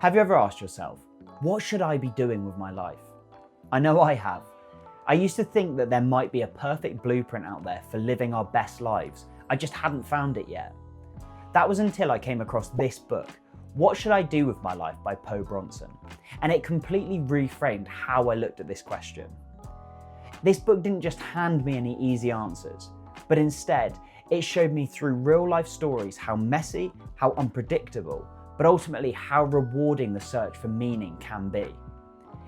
Have you ever asked yourself, what should I be doing with my life? I know I have. I used to think that there might be a perfect blueprint out there for living our best lives. I just hadn't found it yet. That was until I came across this book, What Should I Do With My Life by Poe Bronson, and it completely reframed how I looked at this question. This book didn't just hand me any easy answers, but instead it showed me through real life stories how messy, how unpredictable, but ultimately how rewarding the search for meaning can be.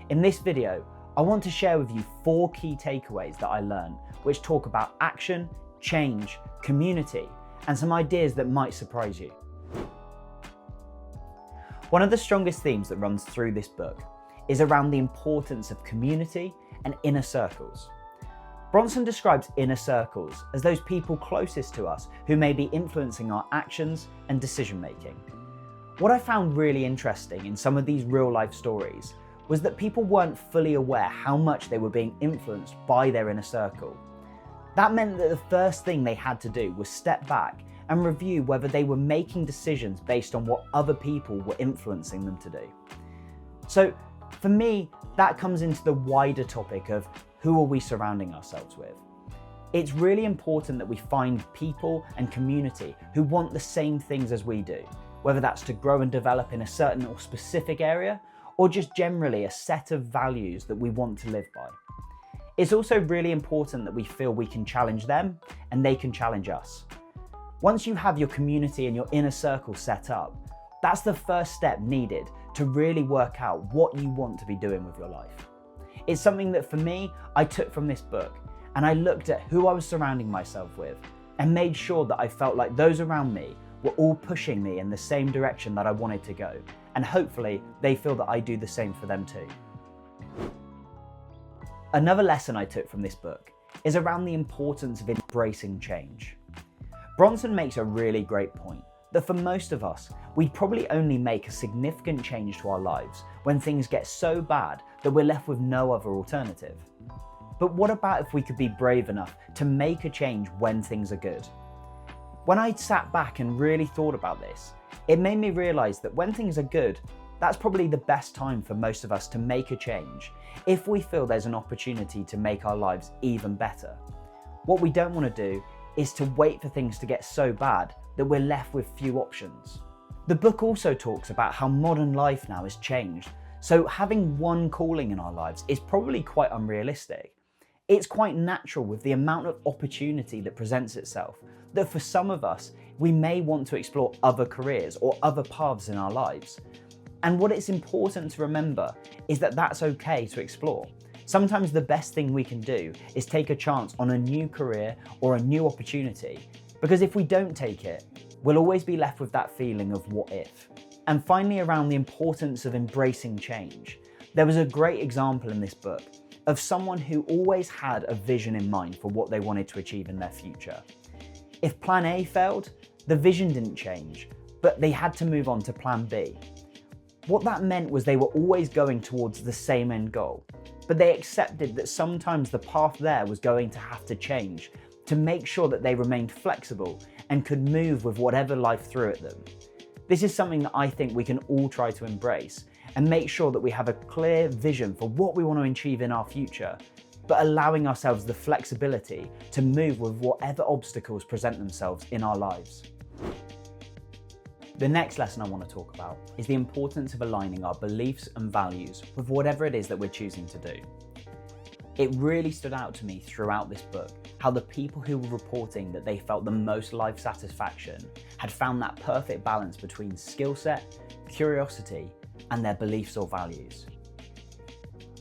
In this video, I want to share with you 4 key takeaways that I learned, which talk about action, change, community, and some ideas that might surprise you. One of the strongest themes that runs through this book is around the importance of community and inner circles. Bronson describes inner circles as those people closest to us who may be influencing our actions and decision making. What I found really interesting in some of these real life stories was that people weren't fully aware how much they were being influenced by their inner circle. That meant that the first thing they had to do was step back and review whether they were making decisions based on what other people were influencing them to do. So for me, that comes into the wider topic of who are we surrounding ourselves with? It's really important that we find people and community who want the same things as we do, whether that's to grow and develop in a certain or specific area, or just generally a set of values that we want to live by. It's also really important that we feel we can challenge them and they can challenge us. Once you have your community and your inner circle set up, that's the first step needed to really work out what you want to be doing with your life. It's something that for me, I took from this book, and I looked at who I was surrounding myself with and made sure that I felt like those around me were all pushing me in the same direction that I wanted to go, and hopefully they feel that I do the same for them too. Another lesson I took from this book is around the importance of embracing change. Bronson makes a really great point that for most of us, we'd probably only make a significant change to our lives when things get so bad that we're left with no other alternative. But what about if we could be brave enough to make a change when things are good? When I sat back and really thought about this, it made me realise that when things are good, that's probably the best time for most of us to make a change if we feel there's an opportunity to make our lives even better. What we don't want to do is to wait for things to get so bad that we're left with few options. The book also talks about how modern life now has changed, so having one calling in our lives is probably quite unrealistic. It's quite natural with the amount of opportunity that presents itself that for some of us, we may want to explore other careers or other paths in our lives. And what it's important to remember is that that's okay to explore. Sometimes the best thing we can do is take a chance on a new career or a new opportunity, because if we don't take it, we'll always be left with that feeling of what if. And finally, around the importance of embracing change, there was a great example in this book of someone who always had a vision in mind for what they wanted to achieve in their future. If plan A failed, the vision didn't change, but they had to move on to plan B. What that meant was they were always going towards the same end goal, but they accepted that sometimes the path there was going to have to change to make sure that they remained flexible and could move with whatever life threw at them. This is something that I think we can all try to embrace and make sure that we have a clear vision for what we want to achieve in our future, but allowing ourselves the flexibility to move with whatever obstacles present themselves in our lives. The next lesson I want to talk about is the importance of aligning our beliefs and values with whatever it is that we're choosing to do. It really stood out to me throughout this book how the people who were reporting that they felt the most life satisfaction had found that perfect balance between skill set, curiosity, and their beliefs or values.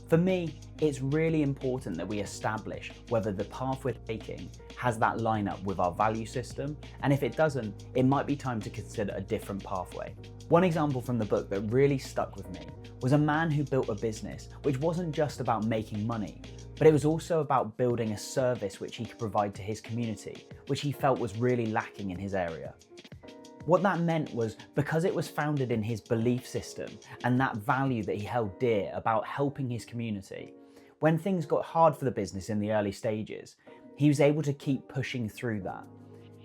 For me, it's really important that we establish whether the path we're taking has that line up with our value system, and if it doesn't, it might be time to consider a different pathway. One example from the book that really stuck with me was a man who built a business which wasn't just about making money, but it was also about building a service which he could provide to his community, which he felt was really lacking in his area. What that meant was, because it was founded in his belief system and that value that he held dear about helping his community, when things got hard for the business in the early stages, he was able to keep pushing through that.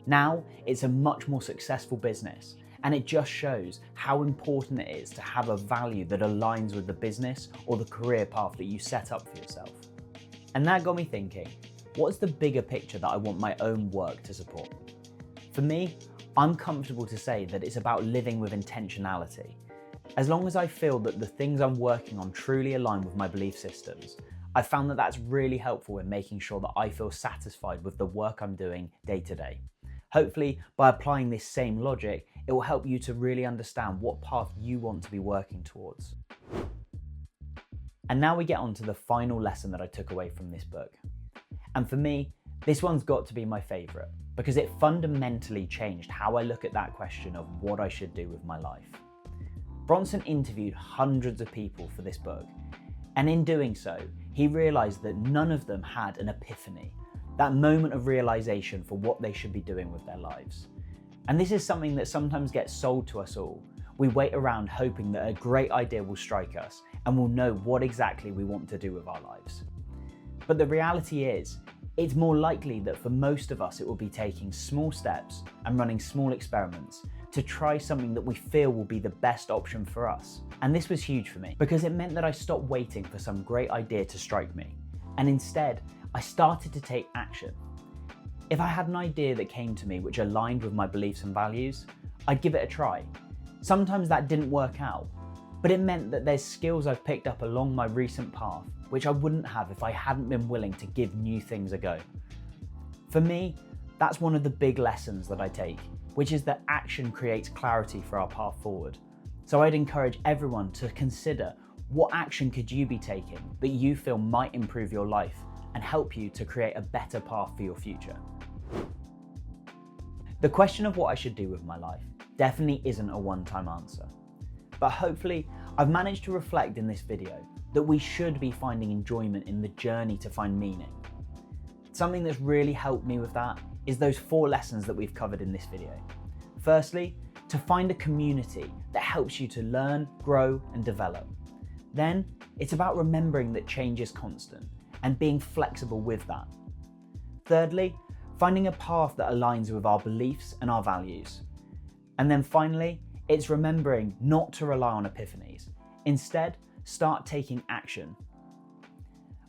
Now, it's a much more successful business, And it just shows how important it is to have a value that aligns with the business or the career path that you set up for yourself. And that got me thinking, what's the bigger picture that I want my own work to support? For me, I'm comfortable to say that it's about living with intentionality. As long as I feel that the things I'm working on truly align with my belief systems, I've found that that's really helpful in making sure that I feel satisfied with the work I'm doing day to day. Hopefully, by applying this same logic, it will help you to really understand what path you want to be working towards. And now we get on to the final lesson that I took away from this book. And for me, this one's got to be my favourite because it fundamentally changed how I look at that question of what I should do with my life. Bronson interviewed hundreds of people for this book, and in doing so, he realised that none of them had an epiphany, that moment of realisation for what they should be doing with their lives. And this is something that sometimes gets sold to us all. We wait around hoping that a great idea will strike us and we'll know what exactly we want to do with our lives. But the reality is, it's more likely that for most of us it will be taking small steps and running small experiments to try something that we feel will be the best option for us. And this was huge for me because it meant that I stopped waiting for some great idea to strike me, and instead I started to take action. If I had an idea that came to me which aligned with my beliefs and values, I'd give it a try. Sometimes that didn't work out, but it meant that there's skills I've picked up along my recent path which I wouldn't have if I hadn't been willing to give new things a go. For me, that's one of the big lessons that I take, which is that action creates clarity for our path forward. So I'd encourage everyone to consider what action could you be taking that you feel might improve your life and help you to create a better path for your future. The question of what I should do with my life definitely isn't a one-time answer, but hopefully I've managed to reflect in this video that we should be finding enjoyment in the journey to find meaning. Something that's really helped me with that is those 4 lessons that we've covered in this video. Firstly, to find a community that helps you to learn, grow, and develop. Then, it's about remembering that change is constant and being flexible with that. Thirdly, finding a path that aligns with our beliefs and our values. And then finally, it's remembering not to rely on epiphanies. Instead, start taking action.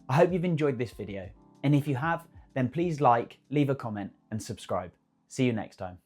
I hope you've enjoyed this video, and if you have, then please like, leave a comment, and subscribe. See you next time.